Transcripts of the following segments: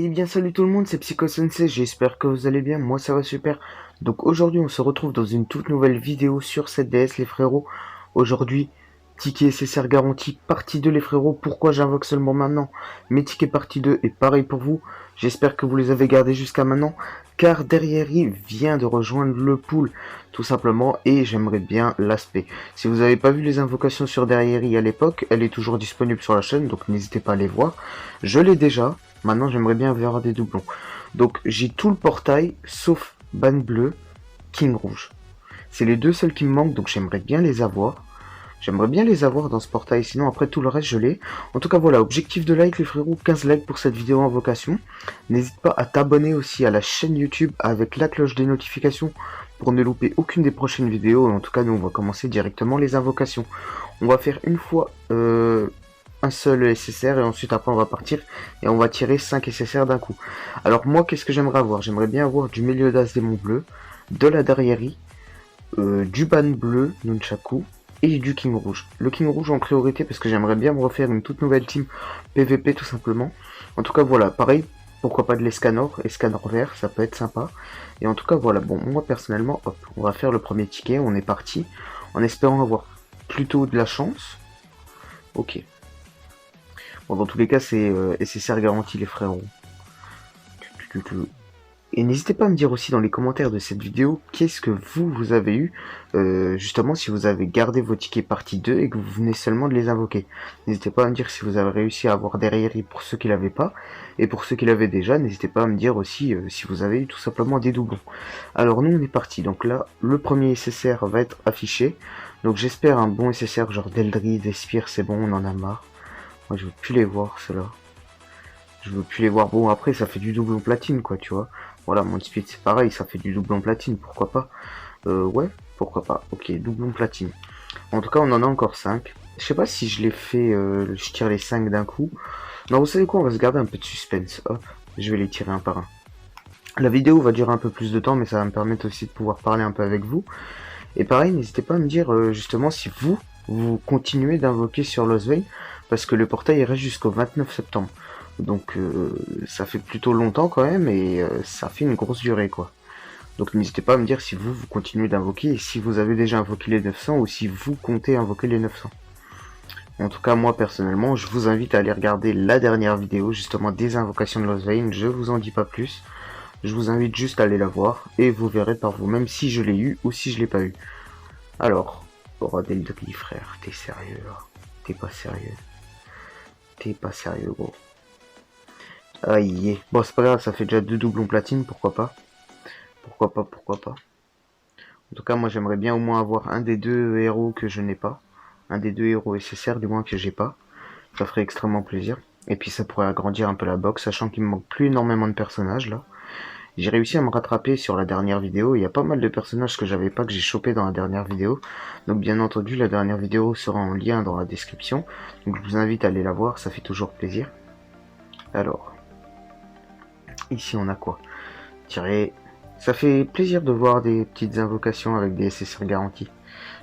Eh bien salut tout le monde, c'est Psycho Sensei, j'espère que vous allez bien, moi ça va super. Donc aujourd'hui on se retrouve dans une toute nouvelle vidéo sur cette DS les frérots. Aujourd'hui, ticket SSR garanti partie 2 les frérots, pourquoi j'invoque seulement maintenant mes tickets partie 2 et pareil pour vous, j'espère que vous les avez gardés jusqu'à maintenant. Car derrière il vient de rejoindre le pool tout simplement et j'aimerais bien l'aspect. Si vous n'avez pas vu les invocations sur derrière à l'époque, elle est toujours disponible sur la chaîne donc n'hésitez pas à les voir. Je l'ai déjà. Maintenant, j'aimerais bien avoir des doublons. Donc, j'ai tout le portail, sauf Ban Bleu, King Rouge. C'est les deux seuls qui me manquent, donc j'aimerais bien les avoir. J'aimerais bien les avoir dans ce portail, sinon après tout le reste, je l'ai. En tout cas, voilà, objectif de like, les frérots, 15 likes pour cette vidéo invocation. N'hésite pas à t'abonner aussi à la chaîne YouTube avec la cloche des notifications pour ne louper aucune des prochaines vidéos. En tout cas, nous, on va commencer directement les invocations. On va faire une fois un seul SSR et ensuite après on va partir et on va tirer 5 SSR d'un coup. Alors moi qu'est-ce que j'aimerais avoir? J'aimerais bien avoir du Meliodas démon bleu, de la Darrieri, du ban bleu Nunchaku et du King rouge. Le King rouge en priorité parce que j'aimerais bien me refaire une toute nouvelle team PVP tout simplement. En tout cas voilà, pareil, pourquoi pas de l'escanor, escanor vert, ça peut être sympa. Et en tout cas voilà, bon moi personnellement, hop, on va faire le premier ticket, on est parti, en espérant avoir plutôt de la chance. Ok. Bon, dans tous les cas, c'est SSR garanti, les frérots. Et n'hésitez pas à me dire aussi dans les commentaires de cette vidéo qu'est-ce que vous avez eu, justement si vous avez gardé vos tickets partie 2 et que vous venez seulement de les invoquer. N'hésitez pas à me dire si vous avez réussi à avoir derrière pour ceux qui l'avaient pas, et pour ceux qui l'avaient déjà, n'hésitez pas à me dire aussi si vous avez eu tout simplement des doublons. Alors nous on est parti, donc là le premier SSR va être affiché, donc j'espère un bon SSR genre d'Eldrid, Espire, c'est bon, on en a marre. Moi je veux plus les voir ceux-là. Je veux plus les voir. Bon après ça fait du doublon platine quoi tu vois. Voilà mon speed c'est pareil, ça fait du doublon platine, pourquoi pas. Ouais, pourquoi pas. Ok, doublon platine. En tout cas on en a encore 5. Je sais pas si je les fais, je tire les 5 d'un coup. Non vous savez quoi, on va se garder un peu de suspense. Hop, je vais les tirer un par un. La vidéo va durer un peu plus de temps mais ça va me permettre aussi de pouvoir parler un peu avec vous. Et pareil, n'hésitez pas à me dire justement si vous continuez d'invoquer sur Lost Vein, parce que le portail il reste jusqu'au 29 septembre. Donc ça fait plutôt longtemps quand même, et ça fait une grosse durée quoi. Donc n'hésitez pas à me dire si vous continuez d'invoquer, et si vous avez déjà invoqué les 900, ou si vous comptez invoquer les 900. En tout cas, moi personnellement, je vous invite à aller regarder la dernière vidéo, justement des invocations de Lost Vein, je vous en dis pas plus. Je vous invite juste à aller la voir, et vous verrez par vous-même si je l'ai eu, ou si je l'ai pas eu. Alors, Rodeldry, frère, t'es sérieux là? T'es pas sérieux? T'es pas sérieux, gros. Aïe. Bon, c'est pas grave, ça fait déjà 2 doublons platine, pourquoi pas? Pourquoi pas, pourquoi pas? En tout cas, moi j'aimerais bien au moins avoir un des deux héros que je n'ai pas. Un des deux héros SSR, du moins que j'ai pas. Ça ferait extrêmement plaisir. Et puis ça pourrait agrandir un peu la box, sachant qu'il me manque plus énormément de personnages là. J'ai réussi à me rattraper sur la dernière vidéo, il y a pas mal de personnages que j'avais pas que j'ai chopé dans la dernière vidéo. Donc bien entendu la dernière vidéo sera en lien dans la description. Donc je vous invite à aller la voir, ça fait toujours plaisir. Alors, ici on a quoi? Tirer. Ça fait plaisir de voir des petites invocations avec des SSR garantis.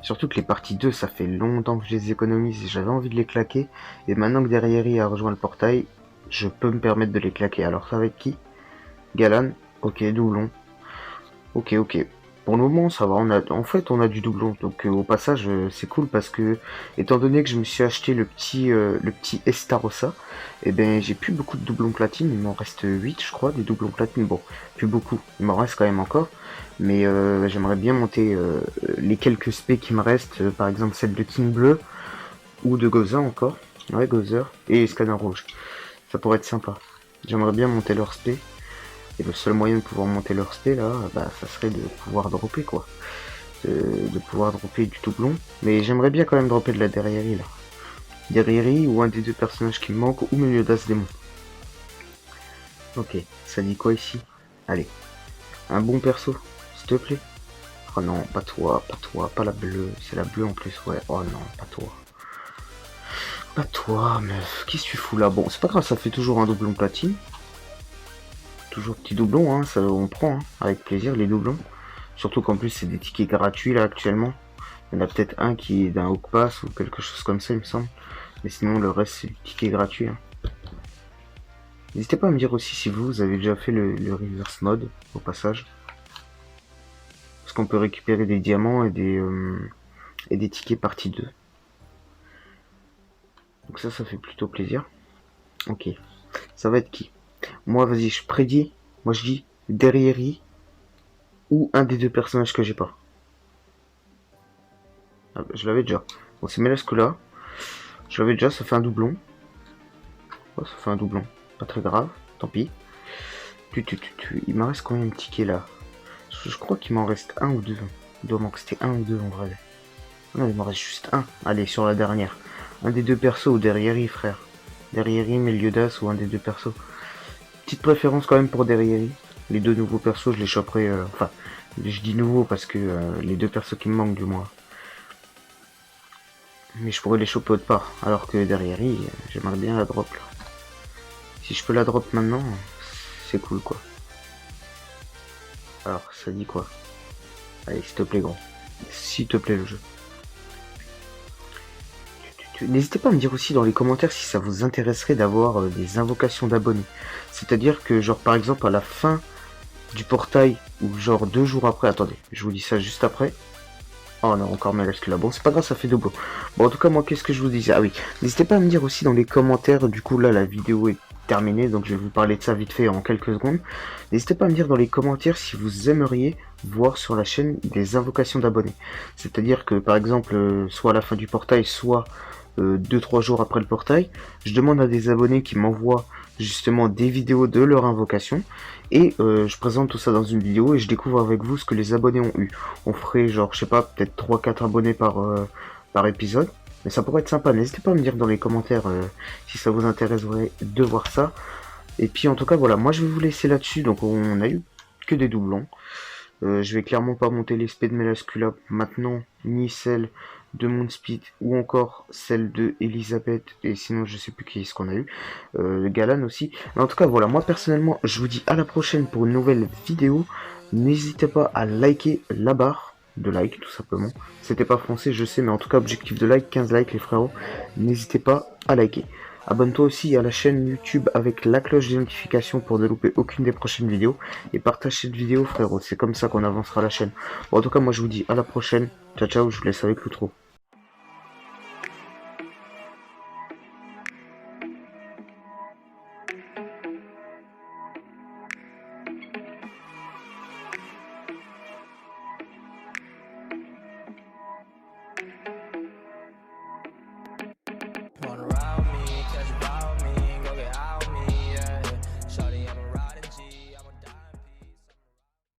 Surtout que les parties 2 ça fait longtemps que je les économise et j'avais envie de les claquer. Et maintenant que derrière il a rejoint le portail, je peux me permettre de les claquer. Alors ça va être qui? Galan. Ok, doublon. Ok, ok. Pour le moment, ça va. En fait, on a du doublon. Donc, au passage, c'est cool parce que, étant donné que je me suis acheté le petit Estarossa, et ben, j'ai plus beaucoup de doublons platine. Il m'en reste 8, je crois, des doublons platine. Bon, plus beaucoup. Il m'en reste quand même encore. Mais j'aimerais bien monter les quelques spés qui me restent. Par exemple, celle de King Bleu ou de Gozer encore. Ouais, Gozer. Et Scanner Rouge. Ça pourrait être sympa. J'aimerais bien monter leur spé. Et le seul moyen de pouvoir monter leur spé là, bah ça serait de pouvoir dropper quoi. De pouvoir dropper du doublon. Mais j'aimerais bien quand même dropper de la derrière là. Derrière ou un des deux personnages qui me manquent ou Meliodas démon. Ok, ça dit quoi ici? Allez, un bon perso, s'il te plaît. Oh non, pas toi, pas la bleue. C'est la bleue en plus, ouais. Oh non, pas toi. Pas toi, meuf. Qu'est-ce que tu fous là? Bon, c'est pas grave, ça fait toujours un doublon platine. Toujours petit doublon, hein, ça on prend hein, avec plaisir les doublons. Surtout qu'en plus c'est des tickets gratuits là actuellement. Il y en a peut-être un qui est d'un Hawk Pass ou quelque chose comme ça il me semble. Mais sinon le reste c'est du ticket gratuit. Hein. N'hésitez pas à me dire aussi si vous avez déjà fait le reverse mode au passage. Parce qu'on peut récupérer des diamants et des tickets partie 2. Donc ça fait plutôt plaisir. Ok. Ça va être qui? Moi, vas-y, je prédis. Moi, je dis Derrière ou un des deux personnages que j'ai pas. Ah, bah, je l'avais déjà. Bon, c'est Melascola. Je l'avais déjà, ça fait un doublon. Oh, ça fait un doublon. Pas très grave, tant pis. Il m'en reste combien de tickets là? Je crois qu'il m'en reste un ou deux. Il doit m'en rester un ou deux en vrai. Non, il m'en reste juste un. Allez, sur la dernière. Un des deux persos ou Derrière, frère. Derrière, Meliodas ou un des deux persos. Petite préférence quand même pour Derrière. Les deux nouveaux persos, je les choperai. Enfin, je dis nouveaux parce que les deux persos qui me manquent du moins. Mais je pourrais les choper autre part. Alors que derrière, j'aimerais bien la drop là. Si je peux la drop maintenant, c'est cool quoi. Alors, ça dit quoi? Allez, s'il te plaît, gros. S'il te plaît, le jeu. N'hésitez pas à me dire aussi dans les commentaires si ça vous intéresserait d'avoir des invocations d'abonnés. C'est-à-dire que, genre, par exemple, à la fin du portail, ou genre 2 jours après, attendez, je vous dis ça juste après. Oh non, encore Melascola. Bon, c'est pas grave, ça fait double. Bon, en tout cas, moi, qu'est-ce que je vous disais? Ah oui, n'hésitez pas à me dire aussi dans les commentaires. Du coup, là, la vidéo est terminée, donc je vais vous parler de ça vite fait en quelques secondes. N'hésitez pas à me dire dans les commentaires si vous aimeriez voir sur la chaîne des invocations d'abonnés. C'est-à-dire que, par exemple, soit à la fin du portail, soit 2-3 jours après le portail, je demande à des abonnés qui m'envoient justement des vidéos de leur invocation et je présente tout ça dans une vidéo et je découvre avec vous ce que les abonnés ont eu. On ferait genre, je sais pas, peut-être 3-4 abonnés par épisode, mais ça pourrait être sympa. N'hésitez pas à me dire dans les commentaires si ça vous intéresserait de voir ça. Et puis en tout cas voilà, moi je vais vous laisser là-dessus. Donc on a eu que des doublons. Je vais clairement pas monter l'espèce de Melascola maintenant, ni celle de Moonspeed, ou encore celle de Elisabeth, et sinon je sais plus qui est-ce qu'on a eu, Galan aussi. Mais en tout cas voilà, moi personnellement, je vous dis à la prochaine pour une nouvelle vidéo. N'hésitez pas à liker la barre de like, tout simplement. C'était pas français, je sais, mais en tout cas, objectif de like, 15 likes les frérots. N'hésitez pas à liker. Abonne-toi aussi à la chaîne YouTube avec la cloche de notification pour ne louper aucune des prochaines vidéos. Et partage cette vidéo frérot, c'est comme ça qu'on avancera la chaîne. Bon, en tout cas moi je vous dis à la prochaine. Ciao ciao, je vous laisse avec l'outro.